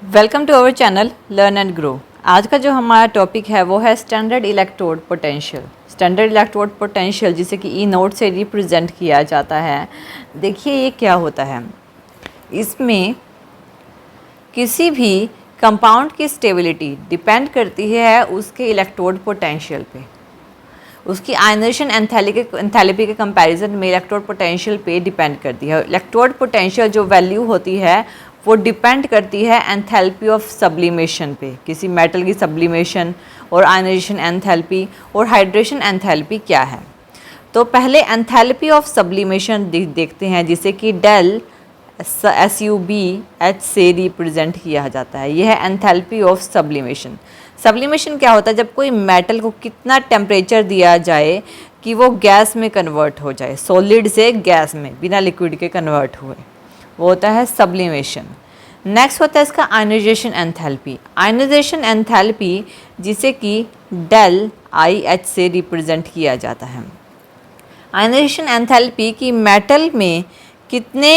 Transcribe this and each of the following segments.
Welcome to our channel learn and grow. आज का जो हमारा टॉपिक है वो है standard electrode potential. Standard electrode potential जिसे कि ई नोड से रिप्रेजेंट किया जाता है। देखिए ये क्या होता है, इसमें किसी भी कंपाउंड की स्टेबिलिटी डिपेंड करती है उसके इलेक्ट्रोड पोटेंशियल पे। उसकी आयनाइजेशन एंथैल्पी के कंपैरिजन में इलेक्ट्रोड पोटेंशियल पे डिपेंड करती है। इलेक्ट्रोड पोटेंशियल जो वैल्यू होती है वो डिपेंड करती है एंथैल्पी ऑफ सब्लिमेशन पे, किसी मेटल की सब्लिमेशन और आयनाइजेशन एंथैल्पी और हाइड्रेशन एंथैल्पी क्या है। तो पहले एंथैल्पी ऑफ सब्लिमेशन देखते हैं, जिसे कि डेल SUBH से रिप्रेजेंट किया जाता है। यह है एंथैल्पी ऑफ सब्लिमेशन। सब्लिमेशन क्या होता है, जब कोई मेटल को कितना टेम्परेचर दिया जाए कि वो गैस में कन्वर्ट हो जाए, सॉलिड से गैस में बिना लिक्विड के कन्वर्ट हुए, वो होता है सब्लिमेशन। नेक्स्ट होता है इसका आयनाइजेशन एंथैल्पी। आयनाइजेशन एंथैल्पी जिसे कि डेल IH से रिप्रेजेंट किया जाता है। आयनाइजेशन एंथैल्पी की मेटल में कितने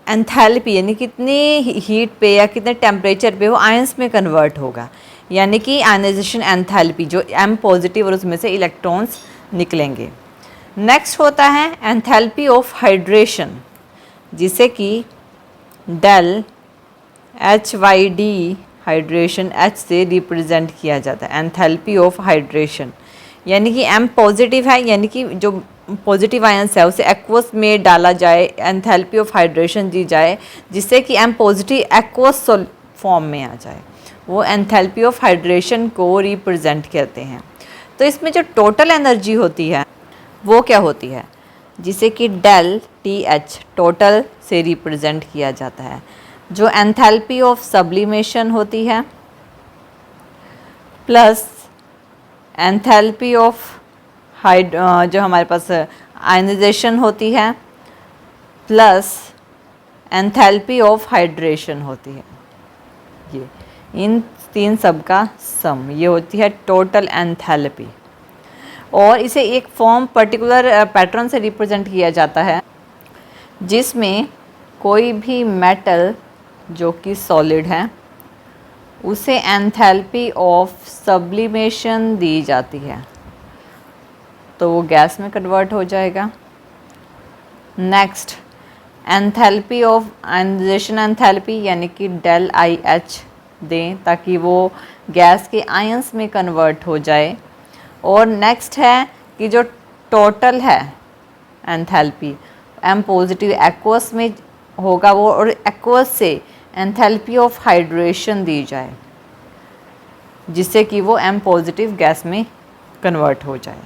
एंथैल्पी यानी कितनी हीट पे या कितने टेम्परेचर पे वो आयंस में कन्वर्ट होगा, यानी कि आयनाइजेशन एंथैल्पी जो M पॉजिटिव और उसमें से इलेक्ट्रॉन्स निकलेंगे। नेक्स्ट होता है एंथैल्पी ऑफ हाइड्रेशन जिसे कि डेल HYD हाइड्रेशन H से रिप्रेजेंट किया जाता है। एंथैल्पी ऑफ हाइड्रेशन यानी कि M पॉजिटिव है, यानी कि जो पॉजिटिव आयंस है उसे एक्वस में डाला जाए, एंथैल्पी ऑफ हाइड्रेशन दी जाए जिससे कि M पॉजिटिव एक्वस फॉर्म में आ जाए, वो एंथैल्पी ऑफ हाइड्रेशन को रिप्रेजेंट करते हैं। तो इसमें जो टोटल एनर्जी होती है वो क्या होती है, जिसे कि डेल TH टोटल से रिप्रेजेंट किया जाता है। जो एंथैल्पी ऑफ सब्लिमेशन होती है प्लस एंथैल्पी ऑफ जो हमारे पास आयनाइजेशन होती है प्लस एंथैल्पी ऑफ हाइड्रेशन होती है, ये इन तीन सब का सम, ये होती है टोटल एंथैल्पी। और इसे एक फॉर्म पर्टिकुलर पैटर्न से रिप्रेजेंट किया जाता है जिसमें कोई भी मेटल जो कि सॉलिड है उसे एंथैल्पी ऑफ सब्लिमेशन दी जाती है तो वो गैस में कन्वर्ट हो जाएगा। Next enthalpy of ionisation enthalpy यानी कि डेल IH दें ताकि वो गैस के आयंस में कन्वर्ट हो जाए। और नेक्स्ट है कि जो टोटल है एंथैल्पी M पॉजिटिव एक्वस में होगा वो, और एक्वस से एंथैल्पी ऑफ हाइड्रेशन दी जाए जिससे कि वो M पॉजिटिव गैस में कन्वर्ट हो जाए,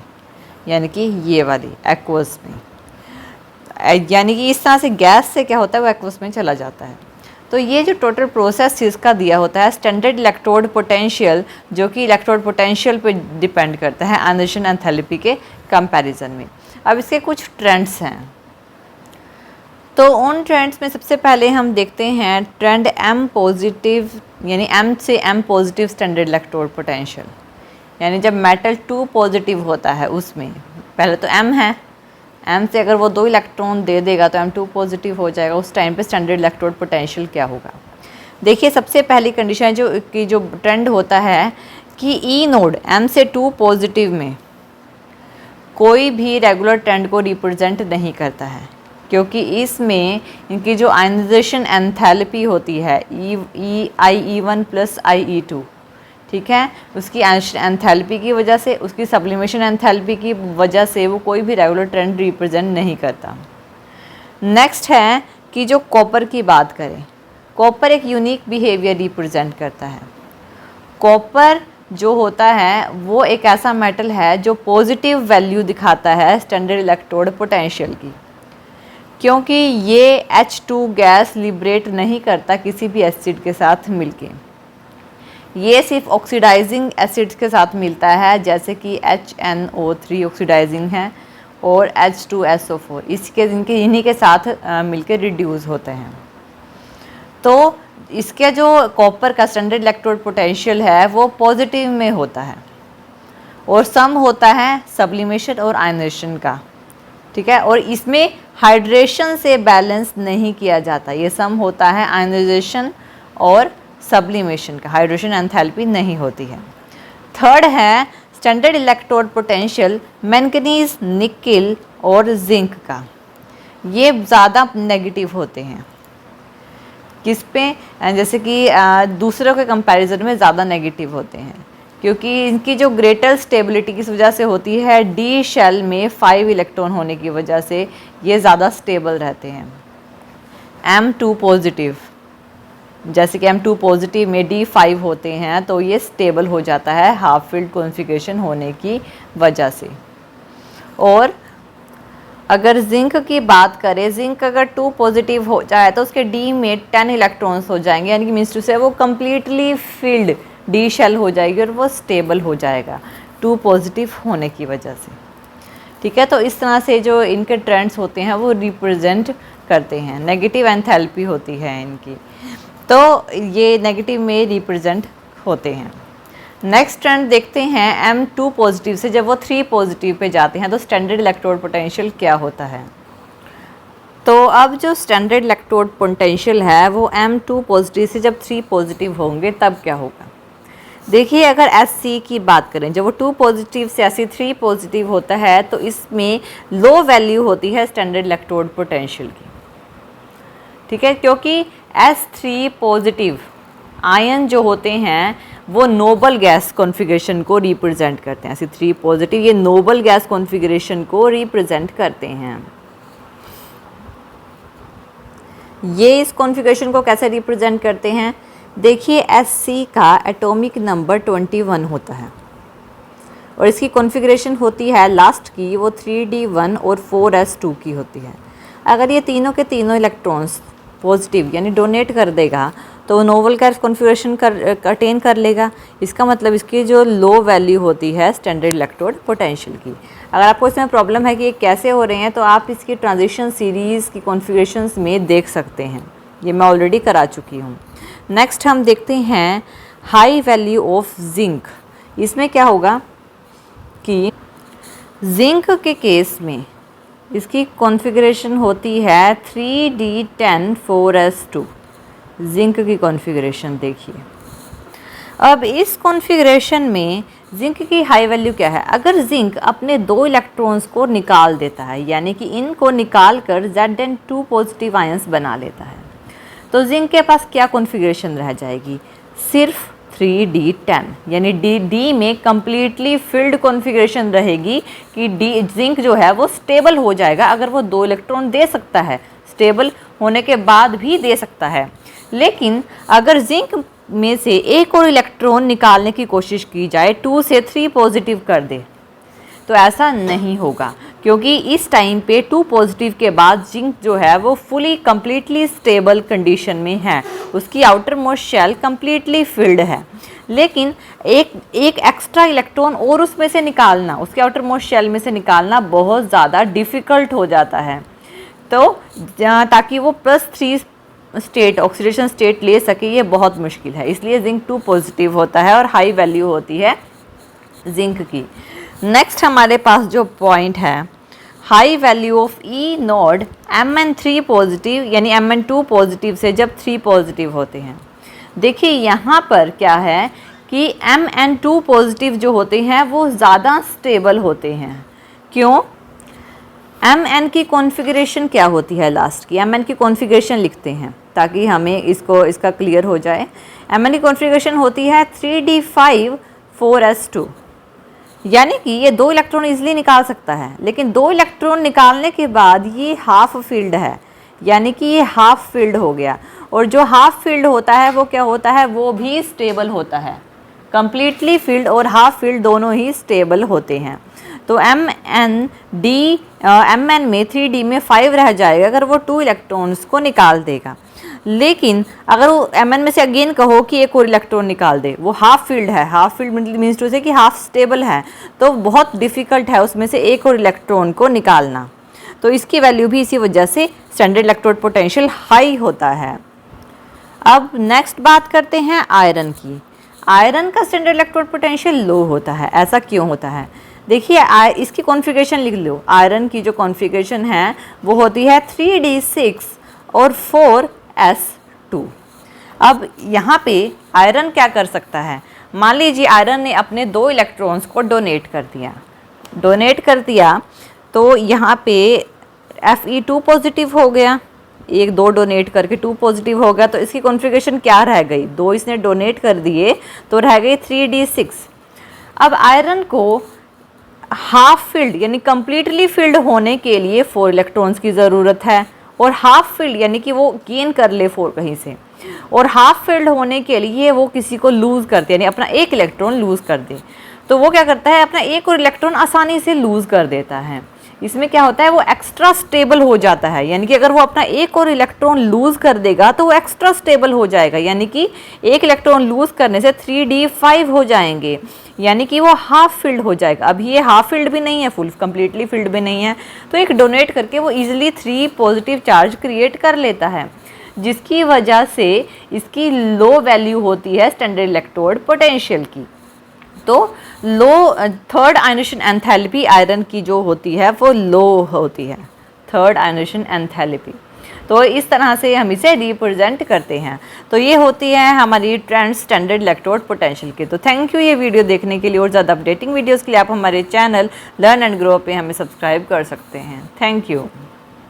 यानी कि ये वाली एक्वस में, यानी कि इस तरह से गैस से क्या होता है वो एक्वस में चला जाता है। तो ये जो टोटल प्रोसेस इसका दिया होता है स्टैंडर्ड इलेक्ट्रोड पोटेंशियल, जो कि इलेक्ट्रोड पोटेंशियल पे डिपेंड करता है आयनाइजेशन एंथैल्पी के कंपैरिजन में। अब इसके कुछ ट्रेंड्स हैं, तो उन ट्रेंड्स में सबसे पहले हम देखते हैं ट्रेंड M पॉजिटिव, यानी M से M positive standard electrode potential, यानी जब मेटल 2 पॉजिटिव होता है उसमें पहले तो M है, M से अगर वो 2 इलेक्ट्रॉन दे देगा तो M2 पॉजिटिव हो जाएगा। उस टाइम पे स्टैंडर्ड इलेक्ट्रोड पोटेंशियल क्या होगा, देखिए सबसे पहली कंडीशन जो ट्रेंड होता है कि ई नोड M से 2 पॉजिटिव में कोई भी रेगुलर ट्रेंड को रिप्रेजेंट नहीं करता है, क्योंकि इसमें इनकी जो आयनाइजेशन एंथैल्पी होती है IE1 प्लस IE2, ठीक है, उसकी एंथैल्पी की वजह से, उसकी सब्लिमेशन एंथैल्पी की वजह से वो कोई भी रेगुलर ट्रेंड रिप्रेजेंट नहीं करता। नेक्स्ट है कि जो कॉपर की बात करें, कॉपर एक यूनिक बिहेवियर रिप्रेजेंट करता है। कॉपर जो होता है वो एक ऐसा मेटल है जो पॉजिटिव वैल्यू दिखाता है स्टैंडर्ड इलेक्ट्रोड पोटेंशियल की, क्योंकि ये H2 गैस लिबरेट नहीं करता किसी भी एसिड के साथ मिलके, ये सिर्फ ऑक्सीडाइजिंग एसिड्स के साथ मिलता है, जैसे कि HNO3 ऑक्सीडाइजिंग है और H2SO4 इन्हीं के साथ मिलकर रिड्यूस होते हैं। तो इसके जो कॉपर का स्टैंडर्ड इलेक्ट्रोड पोटेंशियल है वो पॉजिटिव में होता है और सम होता है सब्लिमेशन और आयनाइजेशन का, ठीक है, और इसमें हाइड्रेशन से बैलेंस नहीं किया जाता, ये सम होता है आयनाइजेशन और सब्लिमेशन का, हाइड्रेशन एंथैल्पी नहीं होती है। थर्ड है standard electrode potential manganese, nickel और जिंक का, ये ज़्यादा नेगेटिव होते हैं। किस पे? जैसे कि दूसरों के कंपैरिजन में ज़्यादा नेगेटिव होते हैं, क्योंकि इनकी जो ग्रेटर स्टेबिलिटी किस वजह से होती है, डी शेल में 5 इलेक्ट्रॉन होने की वजह से ये ज़्यादा स्टेबल रहते हैं। M2 पॉजिटिव, जैसे कि M2 पॉजिटिव में D5 होते हैं तो ये स्टेबल हो जाता है हाफ फील्ड कॉन्फ़िगरेशन होने की वजह से। और अगर जिंक की बात करें, जिंक अगर 2 पॉजिटिव हो जाए तो उसके D में 10 इलेक्ट्रॉन्स हो जाएंगे, यानी कि मीन्स टू से वो कम्प्लीटली फिल्ड डी शेल हो जाएगी और वो स्टेबल हो जाएगा 2 पॉजिटिव होने की वजह से। ठीक है, तो इस तरह से जो इनके ट्रेंड्स होते हैं वो रिप्रेजेंट करते हैं, नेगेटिव एंथैल्पी होती है इनकी, तो ये नेगेटिव में रिप्रेजेंट होते हैं। नेक्स्ट ट्रेंड देखते हैं M2 पॉजिटिव से जब वो 3 पॉजिटिव पे जाते हैं तो स्टैंडर्ड इलेक्ट्रोड पोटेंशियल क्या होता है। तो अब जो स्टैंडर्ड इलेक्ट्रोड पोटेंशियल है वो M2 पॉजिटिव से जब 3 पॉजिटिव होंगे तब क्या होगा। देखिए, अगर SC की बात करें, जब वो 2 पॉजिटिव से SC 3 पॉजिटिव होता है तो इसमें लो वैल्यू होती है स्टैंडर्ड इलेक्ट्रोड पोटेंशियल की। ठीक है, क्योंकि S3 पॉजिटिव आयन जो होते हैं वो नोबल गैस कॉन्फ़िगरेशन को रिप्रेजेंट करते हैं। SC3 पॉजिटिव ये नोबल गैस कॉन्फ़िगरेशन को रिप्रेजेंट करते हैं। ये इस कॉन्फ़िगरेशन को कैसे रिप्रेजेंट करते हैं, देखिए SC का एटॉमिक नंबर 21 होता है और इसकी कॉन्फ़िगरेशन होती है लास्ट की वो 3D1 और 4s2 की होती है। अगर ये तीनों के तीनों इलेक्ट्रॉन्स पॉजिटिव यानी डोनेट कर देगा तो नोबल गैस कॉन्फ़िगरेशन अटेन कर लेगा। इसका मतलब इसकी जो लो वैल्यू होती है स्टैंडर्ड इलेक्ट्रोड पोटेंशियल की। अगर आपको इसमें प्रॉब्लम है कि ये कैसे हो रहे हैं तो आप इसकी ट्रांजिशन सीरीज़ की कॉन्फ़िगरेशंस में देख सकते हैं, ये मैं ऑलरेडी करा चुकी हूँ। नेक्स्ट हम देखते हैं हाई वैल्यू ऑफ जिंक। इसमें क्या होगा कि जिंक के केस में इसकी कॉन्फ़िगरेशन होती है 3D10 4s2, जिंक की कॉन्फ़िगरेशन देखिए। अब इस कॉन्फ़िगरेशन में जिंक की हाई वैल्यू क्या है, अगर जिंक अपने 2 इलेक्ट्रॉन्स को निकाल देता है यानी कि इनको निकाल कर Zn2 पॉजिटिव आयंस बना लेता है तो जिंक के पास क्या कॉन्फ़िगरेशन रह जाएगी, सिर्फ 3D10 यानी डी में कम्प्लीटली फिल्ड कॉन्फ़िगरेशन रहेगी कि जिंक जो है वो स्टेबल हो जाएगा। अगर वो 2 इलेक्ट्रॉन दे सकता है, स्टेबल होने के बाद भी दे सकता है, लेकिन अगर जिंक में से एक और इलेक्ट्रॉन निकालने की कोशिश की जाए 2 से 3 पॉजिटिव कर दे तो ऐसा नहीं होगा, क्योंकि इस टाइम पे 2 पॉजिटिव के बाद जिंक जो है वो फुली कम्प्लीटली स्टेबल कंडीशन में है, उसकी outermost shell completely filled है। लेकिन एक एक्स्ट्रा इलेक्ट्रॉन और उसमें से निकालना, उसके आउटर मोस्ट शेल में से निकालना बहुत ज़्यादा डिफ़िकल्ट हो जाता है। तो ताकि वो +3 स्टेट ऑक्सीडेशन स्टेट ले सके ये बहुत मुश्किल है, इसलिए जिंक 2 पॉजिटिव होता है और हाई वैल्यू होती है जिंक की। नेक्स्ट हमारे पास जो पॉइंट है high value of E node Mn3 positive यानी Mn2 पॉजिटिव से जब 3 पॉजिटिव होते हैं। देखिए यहाँ पर क्या है कि Mn2 पॉजिटिव जो होते हैं वो ज़्यादा स्टेबल होते हैं। क्यों? Mn की कॉन्फ़िगरेशन क्या होती है लास्ट की, Mn की कॉन्फ़िगरेशन लिखते हैं ताकि हमें इसका क्लियर हो जाए। Mn की कॉन्फ़िगरेशन होती है 3D5 4s2, यानी कि ये 2 इलेक्ट्रॉन इजीली निकाल सकता है, लेकिन 2 इलेक्ट्रॉन निकालने के बाद ये हाफ फील्ड है, यानी कि ये हाफ फील्ड हो गया। और जो हाफ फील्ड होता है वो क्या होता है, वो भी स्टेबल होता है। कम्प्लीटली फील्ड और हाफ फील्ड दोनों ही स्टेबल होते हैं। तो Mn में 3D में 5 रह जाएगा अगर वो 2 इलेक्ट्रॉन्स को निकाल देगा। लेकिन अगर वो Mn में से अगेन कहो कि एक और इलेक्ट्रॉन निकाल दे, वो हाफ फील्ड है, हाफ फील्ड मीन्स टू से कि हाफ स्टेबल है, तो बहुत डिफ़िकल्ट है उसमें से एक और इलेक्ट्रॉन को निकालना। तो इसकी वैल्यू भी इसी वजह से स्टैंडर्ड इलेक्ट्रोड पोटेंशियल हाई होता है। अब नेक्स्ट बात करते हैं आयरन की। आयरन का स्टैंडर्ड इलेक्ट्रोड पोटेंशियल लो होता है, ऐसा क्यों होता है? देखिए इसकी कॉन्फ़िगरेशन लिख लो। आयरन की जो कॉन्फ़िगरेशन है वो होती है 3D6 और 4s2। अब यहाँ पे आयरन क्या कर सकता है, मान लीजिए आयरन ने अपने 2 इलेक्ट्रॉन्स को डोनेट कर दिया तो यहाँ पे Fe2 पॉजिटिव हो गया, 2 डोनेट करके 2 पॉजिटिव हो गया, तो इसकी कॉन्फ़िगरेशन क्या रह गई, 2 इसने डोनेट कर दिए तो रह गई 3d6। अब आयरन को हाफ फिल्ड यानी कंप्लीटली फिल्ड होने के लिए 4 इलेक्ट्रॉन्स की ज़रूरत है, और हाफ फिल्ड यानी कि वो गेन कर ले 4 कहीं से, और हाफ फिल्ड होने के लिए वो किसी को लूज़ करते यानी अपना 1 इलेक्ट्रॉन लूज़ कर दे, तो वो क्या करता है अपना 1 और इलेक्ट्रॉन आसानी से लूज़ कर देता है। इसमें क्या होता है वो एक्स्ट्रा स्टेबल हो जाता है, यानी कि अगर वो अपना 1 और इलेक्ट्रॉन लूज़ कर देगा तो वो एक्स्ट्रा स्टेबल हो जाएगा, यानी कि 1 इलेक्ट्रॉन लूज़ करने से 3d5 हो जाएंगे, यानी कि वो हाफ फिल्ड हो जाएगा। अब ये हाफ फिल्ड भी नहीं है, फुल कंप्लीटली फिल्ड भी नहीं है, तो एक डोनेट करके वो इजीली 3 पॉजिटिव चार्ज क्रिएट कर लेता है, जिसकी वजह से इसकी लो वैल्यू होती है स्टैंडर्ड इलेक्ट्रोड पोटेंशियल की। तो लो थर्ड आयनेशन एंथैल्पी आयरन की जो होती है वो लो होती है, थर्ड आयनेशन एंथैल्पी। तो इस तरह से हम इसे रिप्रेजेंट करते हैं। तो ये होती है हमारी ट्रेंड स्टैंडर्ड इलेक्ट्रोड पोटेंशियल की। तो थैंक यू ये वीडियो देखने के लिए, और ज़्यादा अपडेटिंग वीडियोस के लिए आप हमारे चैनल लर्न एंड ग्रो पे हमें सब्सक्राइब कर सकते हैं। Thank you.